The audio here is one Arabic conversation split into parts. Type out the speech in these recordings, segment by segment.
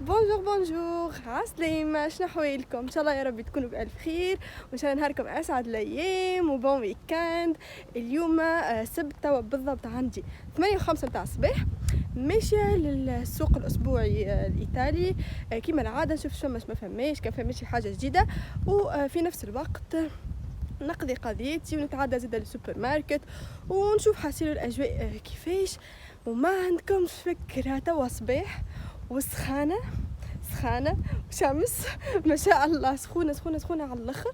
بونجور بونجور عسلامة، شنو حوالكم؟ ان شاء الله يا رب تكونوا بألف خير وان شاء الله نهاركم اسعد الايام وبون ويكاند. اليوم سبت توا بالضبط عندي 8:05 متاع الصباح، ماشية للسوق الاسبوعي الايطالي كيما العادة، نشوف فماش ما فماش، كان فماش حاجة جديدة، وفي نفس الوقت نقضي قضيتي ونتعدى زاده للسوبر ماركت ونشوف حاسيلو الاجواء كيفاش. وما عندكمش فكرة توا صباح وسخانة سخانة وشمس ما شاء الله، سخونة سخونة سخونة على الاخر.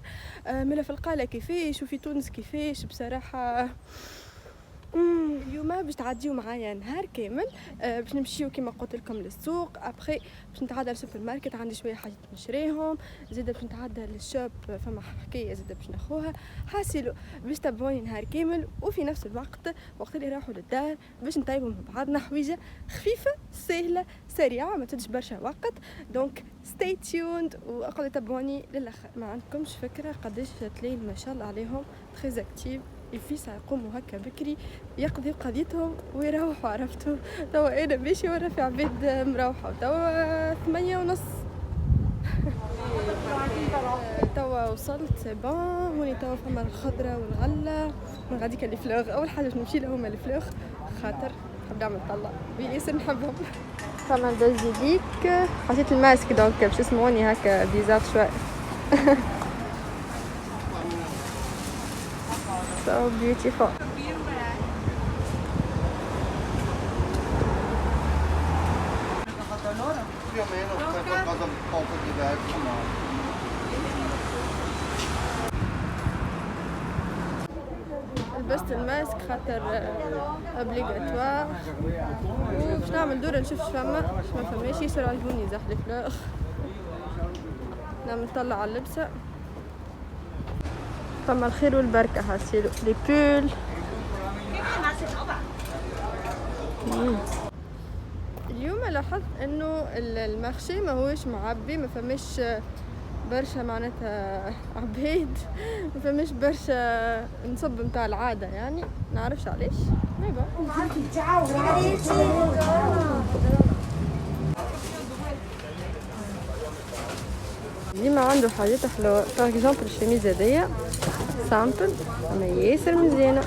ملا في القالة كيفاش وفي تونس كيفاش بصراحة. اليوم باش تعديو معايا نهار كامل، باش نمشيو كيما قلت لكم للسوق، ابخي باش نتعدى للسوبر ماركت، عندي شويه حاجات نشريهم، زيد باش نتعدى للشوب، فما حكايه زيد باش ناخوها. حاسيلو باش تبعوني نهار كامل، وفي نفس الوقت وقت اللي راحوا للدار باش نطيبوا مع بعضنا حويجه خفيفه سهله سريعه ما تدش برشا وقت. دونك ستي تيوند وقعدوا تبعوني للاخر. ما عندكمش فكره قداش تلاقي ما شاء الله عليهم تري اكتيف، الفيسا يقوموا هكا بكري يقضي قضيتهم ويروحوا. عرفتوا توا انا ماشي ورا في عباد مروحه، توا 8:30 توا وصلت سي بون. هوني توا فما الخضره والغله من غاديك الفلوغ. اول حاجه باش نمشي لهم الفلوغ خاطر نحب نعمل طله وياسر نحبهم. فما البازيليك، حطيت الماسك دونك باش يسمعوني هكا بيزار شوي. so beautiful. Più o meno c'è qualcosa di poco diverso, ma لبست الماسك خاطر اوبليغاتوار، وباش نعمل دورة نشوف شفما ما فماش ياسر عجبوني زحل الفلوغ، نعمل طلع على اللبسة. فما الخير والبركة هاسيلو لي بول. اليوم لاحظت انه المارشي ما هوش معبي، ما فماش برشا معناتها عبيد، ما فماش برشا نصب متاع العادة، يعني نعرفش علاش. ديما عنده حاجات حلوة، باغ اكزومبل الشميز هذيا سامبل اما ياسر مزيانة،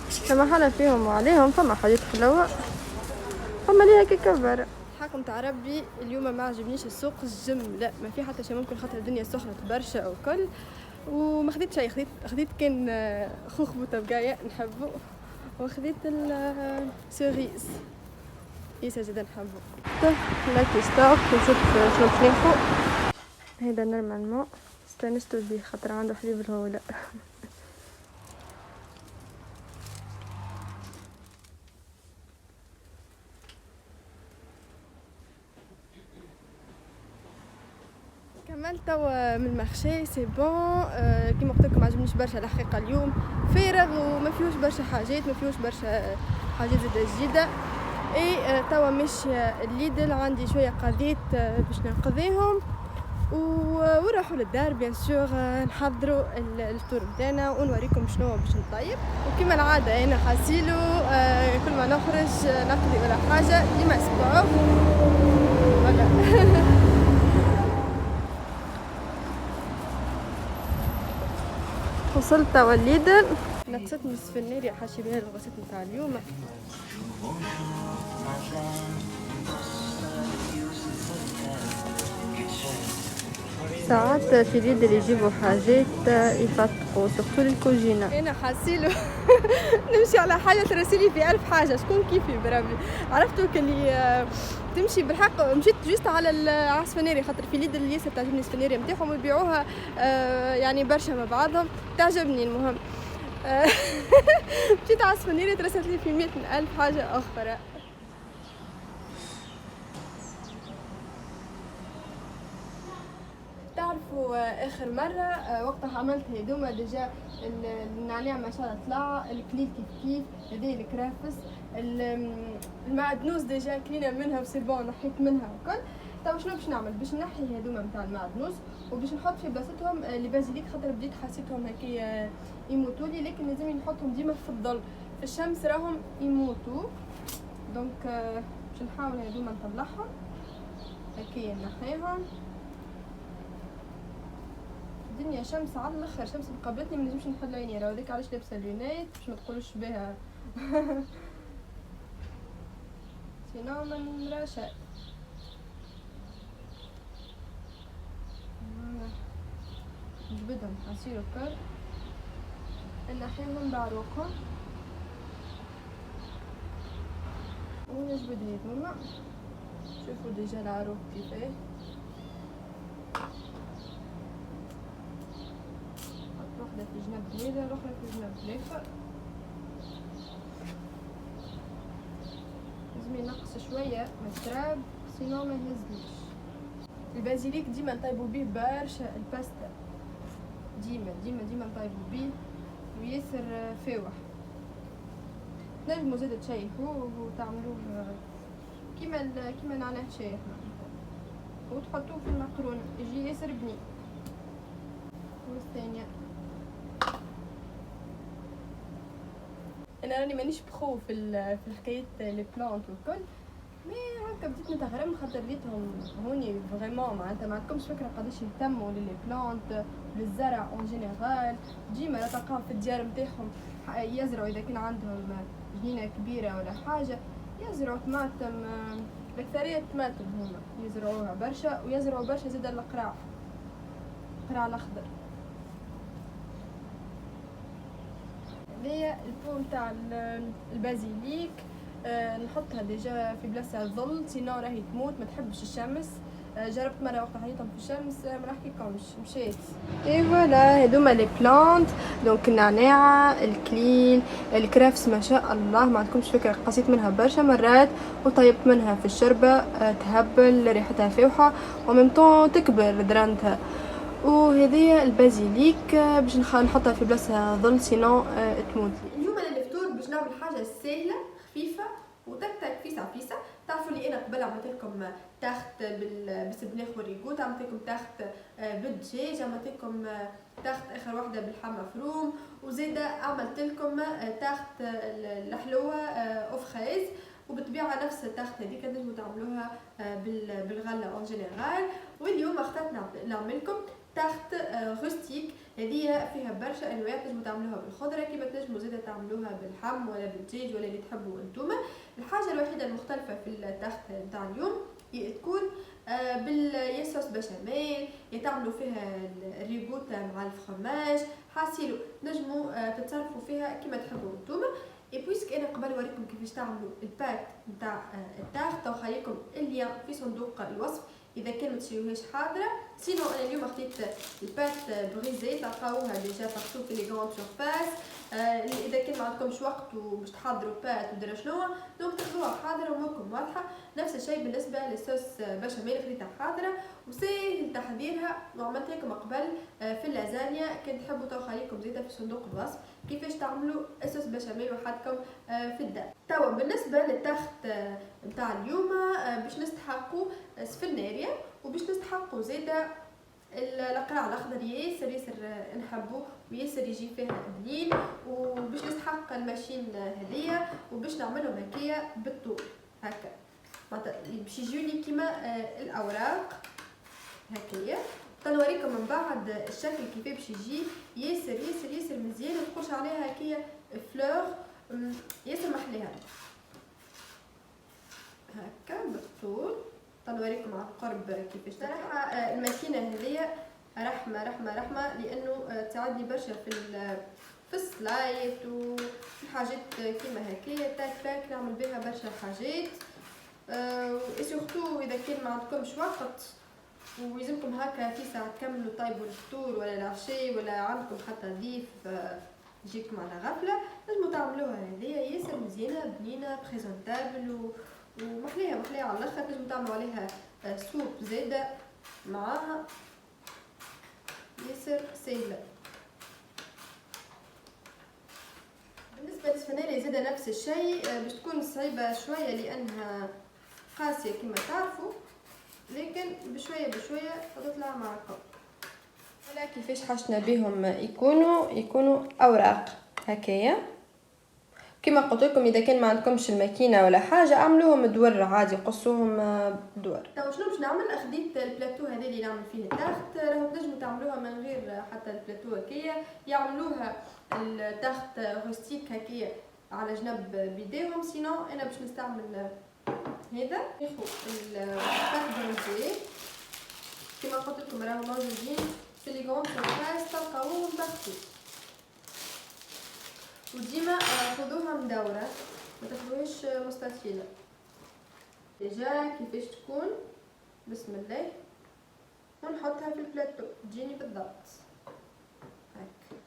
فما حالة فيهم وعليهم، فما حاجات حلوة، فما ليها كيكا برا. حكم تاع ربي اليوم ما عجبنيش السوق الجم، لا ما في حتى شيء، ممكن خاطر الدنيا سخنت برشا او كل، وما خديت شيء. خديت كان خوخ بوتبقايا نحبه، وخديت السيريز ياسر زيدا نحبه. لاكي ستوك نشوف شنو تنيخو. هيدا نورمالمون استانستو بيه خاطر عنده حليب الهولا. كملت توا من المارشي سي بون. كيما قلت لكم عجبنيش برشا الحقيقه، اليوم فارغ وما فيهوش برشا حاجات، ما فيهوش برشا حاجات جديده. اي توا ماشيه الليدل، عندي شويه قضيت باش نقضيهم وراحوا للدار بيان سور نحضروا الفطور نتاعنا ونوريكم شنو باش نطيب. وكما العاده انا حاسيلو كل ما نخرج نقضي ولا حاجه ديما سبور ولا وصلت توا الليدل، نقصت نصف الناري حاشي بها الغسيل نتاع اليوم. ساعات في ليدل يجيبوا حاجات يفتقوا سورتو للكوجينة. انا حاسيلو نمشي على حاجه ترسلي في 1000 حاجه، شكون كيفي بربي. عرفتوا كلي تمشي بالحق، مشيت جوست على السفناري خاطر في ليدل ياسر تعجبني السفناري نتاعهم ويبيعوها يعني برشا مع بعضهم، تعجبني. المهم مشيت على السفناري ترسلت لي في 100,000 حاجه اخرى. تعرفوا اخر مره وقتها عملت هذوما ديجا النعناع ما شاء الله طلع، الكليل كيف هذه الكرافس، المعدنوس ديجا كلينا منها وسي بون نحيت منها وكل. طيب شنو باش نعمل؟ باش نحي هذوما نتاع المعدنوس وباش نحط في بلاصتهم لي بازيليك، خاطر بديت حسيتهم هكا يموتوا لي، لكن لازم نحطهم ديما في الظل، في الشمس راهم يموتوا. دونك باش نحاول هذوما نطلعهم هكايا نحيهم. الدنيا شمس على الاخر، شمس مقابلتني منجمش نحل عيني، راه هذاك علاش لابسه لونيت باش ما تقولوش بها سينو ما نراش. نجبدهم عصير الكل نحيهم بعروقهم ونجبد هذوما. شوفوا ديجا العروق كيفاه، نحط وحده في جنب هذا الاخرى في جنب الاخر. لازم ينقص شويه من التراب سينو ما يهزليش. البازيليك ديما نطيبو بيه برشا، الباستا ديما ديما ديما نطيبو بيه وياسر فاوح. تنجمو زادا تشيحوه وتعملوه كيما نعناع شايح وتحطوه في المقرونة يجي ياسر بنين. والثانية انا راني مانيش بخو في حكاية لي بلانت والكل، مي هكا بديت نتغرم خاطر ريتهم هوني فريمون معناتها ما عندكمش فكرة قداش يهتموا للي بلانت للزرع اون جينيرال. ديما لا تلقاهم في الديار نتاعهم يزرعوا اذا كان عندهم جنينة كبيرة ولا حاجة يزرعوا طماطم، الأكثرية الطماطم هما يزرعوها برشا، ويزرعوا برشا زادا القراع الأخضر. هذايا البو نتاع البازيليك نحطها ديجا في بلاصة ظل سينو راهي تموت ما تحبش الشمس. جربت مره وقت حطيتهم في الشمس ما نحكيلكمش مشيت. اي فوالا هذوما لي بلانت. دونك النعناع، الكليل، الكرافس ما شاء الله ما عندكمش فكره، قصيت منها برشا مرات وطيبت منها في الشربه تهبل ريحتها فاوحه وميم طون تكبر درنتها. وهذه البازيليك باش نحطها في بلاصه ظل سينو تموت. اليوم انا الفطور باش نعمل حاجه سهله خفيفه وتكتك فيسع فيسع. تعرفوا لي انا قبل عملت لكم تاخت بالسبناخ والريكوت، عملت لكم تاخت بالدجاج، عملت لكم تاخت اخر واحده باللحم مفروم، وزيدا عملت لكم تاخت الحلوه اوفخيز. وبالطبيعه نفس التاخت هذيك تنجموا تعملوها بالغله اون جينيرال. واليوم اخترت نعمل لكم تاخت روستيك، هذه فيها برشا انواع، تنجموا تعملوها بالخضره كيما تنجموا زاده تعملوها باللحم ولا بالدجاج ولا اللي تحبوا انتوما. الحاجه الوحيده المختلفه في التاخت نتاع اليوم تكون بالياسوس بشاميل، يتعملوا فيها الريغوتا مع الفرماج حاسيلو، نجموا تتصرفوا فيها كيما تحبوا انتوما. اي بويسك انا قبل وريكم كيفاش تعملوا البات نتاع التاخت وخليكم اللين في صندوق الوصف اذا كان ما تشريوهاش حاضره. سينو انا اليوم خديت البات بريزي تلقاوها ديجا بارتو في لي غراند سورفاس. اذا كان ما عندكمش وقت وباش تحضروا بات ودرا شنو دونك تاخذوها حاضره واموركم واضحه. نفس الشيء بالنسبه للصوص بشاميل خديتها حاضره وسهل تحضيرها وعملت لكم قبل في اللازانيا. كان تحبوا تو خليكم زيدا في صندوق الوصف كيفاش تعملوا الصوص بشاميل وحدكم في الدار. توا بالنسبه للتخت نتاع اليوم باش نستحقوا سفناريا وباش نستحقوا زيدا القراع الاخضر ياسر ياسر نحبو وياسر يجي فيها بنين. وباش نستحق الماشين هذيا وباش نعملهم هكايا بالطول هكا باش يجوني كيما الاوراق هكايا. تنوريكم من بعد الشكل كيفاه باش يجي ياسر ياسر ياسر مزيان. متقولش عليها هكايا فلور ياسر محليها هكا بالطول. تنوريكم على القرب كيفاش. صراحه الماكينه هذيا رحمه رحمه رحمه لانه تساعدني برشا في السلايط وفي حاجات كيما هكايا تاك تاك نعمل بها برشا حاجات. وسورتو اذا كان ما عندكمش وقت ويلزمكم هكا في ساعه تكملوا طيبوا الفطور ولا العشاء ولا عندكم حتى ضيف يجيكم على غفله لازم تعملوها. هذيا ياسر مزيانه بنينه بريزونطابل ومحليها محليها على الاخر. تنجموا تعملوا عليها سوب زاده معاها ياسر سهله. بالنسبه للسفناري زاده نفس الشيء باش تكون صعيبه شويه لانها قاسيه كما تعرفوا لكن بشويه بشويه تطلع معكم. هلا كيفاش حشنا بهم يكونوا اوراق هكايا كما قلت لكم اذا كان ما عندكمش الماكينه ولا حاجه اعملوهم دور عادي، قصوهم دور. تو شنو باش نعمل؟ اخذت البلاتو هذا اللي نعمل فيه التخت، راهو تنجموا تعملوها من غير حتى البلاتو هكايا، يعملوها التخت روستيك هكايا على جنب بيديهم. سينو انا باش نستعمل هذا. ناخذ الباك برونزي كما قلت لكم راهو موجودين في لي غون سيرفاس تلقاوهم بارتو، وديما خذوها مدوره ما تاخذوهاش مستطيله. ديجا كيفاش تكون، بسم الله، ونحطها في البلاتو تجيني بالضبط هكا.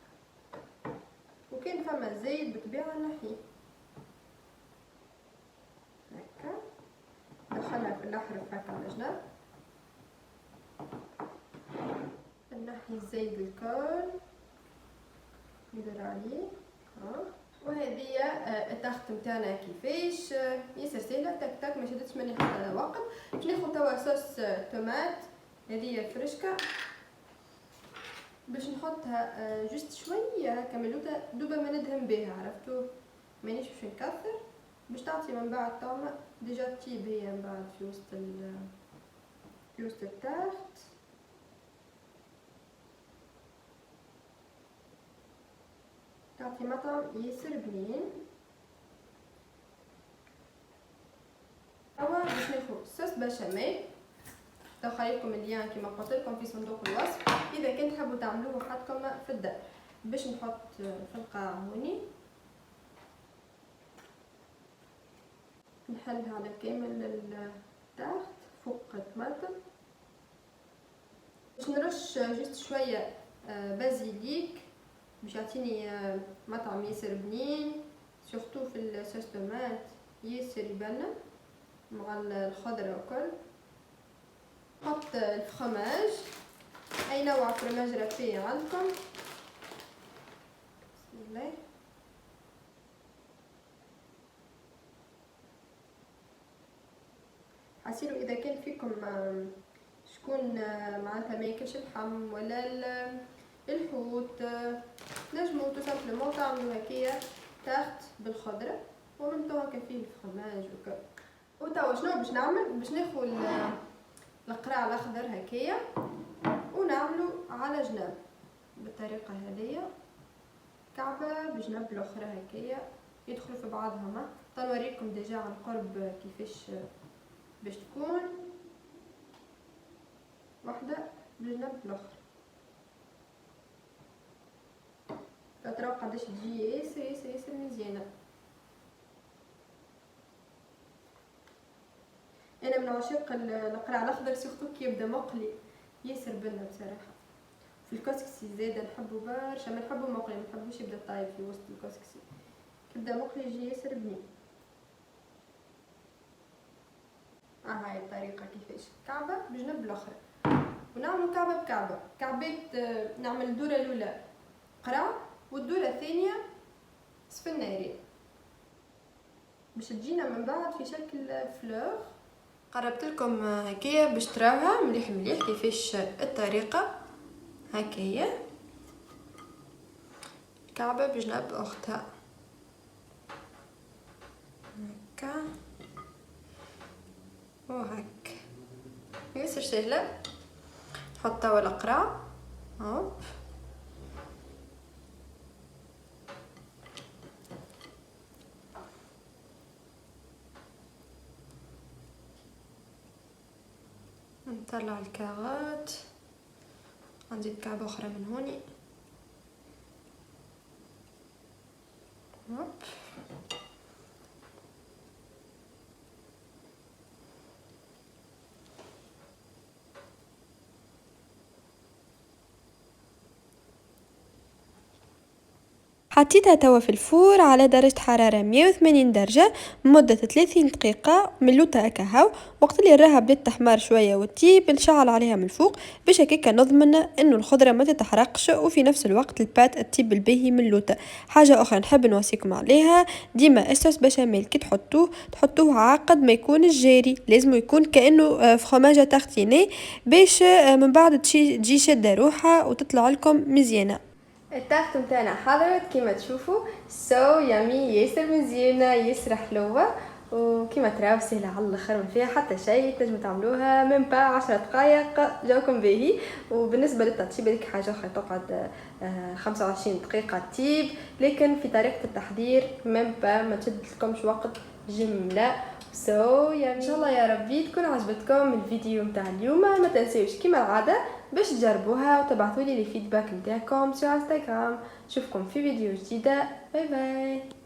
وكان فما زيت بالطبيعه نحيه هكا، ندخلها في الاحرف هكا على جنب، نحي الزيت الكل ندير عليه. وهذه التخت نتاعنا كيفاش ياسر سهله، تك تك ما شدتش مني حتى وقت. باش ناخذ توا صوص طوماط هذه فرشكه، باش نحطها جوست شويه هكا ملوطه دوبا ما ندهن بها، عرفتوا مانيش باش نكثر، باش تعطي من بعد طعمه. ديجا تطيب هي من بعد في وسط التخت. تعطي مطعم ياسر بنين. توا باش ناخذ صوص بشاميل، تو خليكم اللين كيما قلت لكم في صندوق الوصف اذا كنت تحبوا تعملوه وحدكم في الدار. باش نحط في القاع هوني، نحلها على كامل التخت فوق الطماطم. باش نرش جست شويه بازيليك باش يعطيني مطعم ياسر بنين، سورتو في الصوص طوماط ياسر يبنن مع الخضره وكل. نحط الفرماج، اي نوع فرماج رافي عندكم، بسم الله. حسيلو اذا كان فيكم شكون معناتها ما ياكلش اللحم ولا الحوت، نجموا تو سامبلومون تعملوا هكايا تخت بالخضره ومن تو هكا فيه الفرماج وكل. وتوا شنو باش نعمل؟ باش ناخذ القراع الاخضر هكايا ونعملو على جنب بالطريقه هذيا، كعبه بجنب الاخرى هكايا يدخلوا في بعضهما. تنوريكم ديجا عن قرب كيفاش باش تكون واحده بجنب الاخرى. تراو قداش تجي ياسر ياسر ياسر مزيانه. انا من عشاق القراع الاخضر، سورتو كي يبدا مقلي ياسر بنه بصراحه. في الكسكسي زاده نحبو برشا، ما نحبو مقلي، ما نحبوش يبدا طايب في وسط الكسكسي، كيبدا مقلي يجي ياسر بنين. هاي الطريقه كيفاش كعبه بجنب الاخرى، ونعملوا كعبه بكعبه. كعبات نعمل الدوره الاولى قراع والدوره الثانيه سفن ناري باش تجينا من بعد في شكل فلور. قربت لكم هكايا باش تراوها مليح مليح كيفاش الطريقه هكايا، كعبه بجنب اختها هكا وهك ياسر سهله. نحط توا القراع هوب، نطلع الكاغات، نزيد كعبه اخرى من هوني هوب. حطيتها توا في الفور على درجة حرارة 180 درجة مدة 30 دقيقة ملوطة هكا هاو. وقت اللي راها بدات تحمر شوية وتطيب نشعل عليها من الفوق باش هكاكا نضمن انه الخضرة ما تتحرقش وفي نفس الوقت البات تطيب الباهي ملوطة. حاجة اخرى نحب نوصيكم عليها، ديما الصوص بشاميل كي تحطوه عقد ما يكون الجاري، لازم يكون كأنه فخماجة تختيني باش من بعد تجي شدة روحها وتطلع لكم مزيانة. التارت متاعنا حضرت كيما تشوفوا سو يامي، ياسر مزيانه ياسر حلوه، وكيما تراو سهله على الاخر، ما فيها حتى شيء، تنجموا تعملوها من با 10 دقائق جاوكم باهي. وبالنسبه للتطيب هذيك حاجه اخرى تقعد 25 دقيقه تطيب، لكن في طريقه التحضير من با ما تشدلكمش وقت جمله. يعني ان شاء الله يا ربي تكون عجبتكم الفيديو متاع اليوم. ما تنسيوش كيما العاده باش تجربوها وتبعثوا لي الفيدباك نتاعكم في انستغرام. نشوفكم في فيديو جديده، باي باي.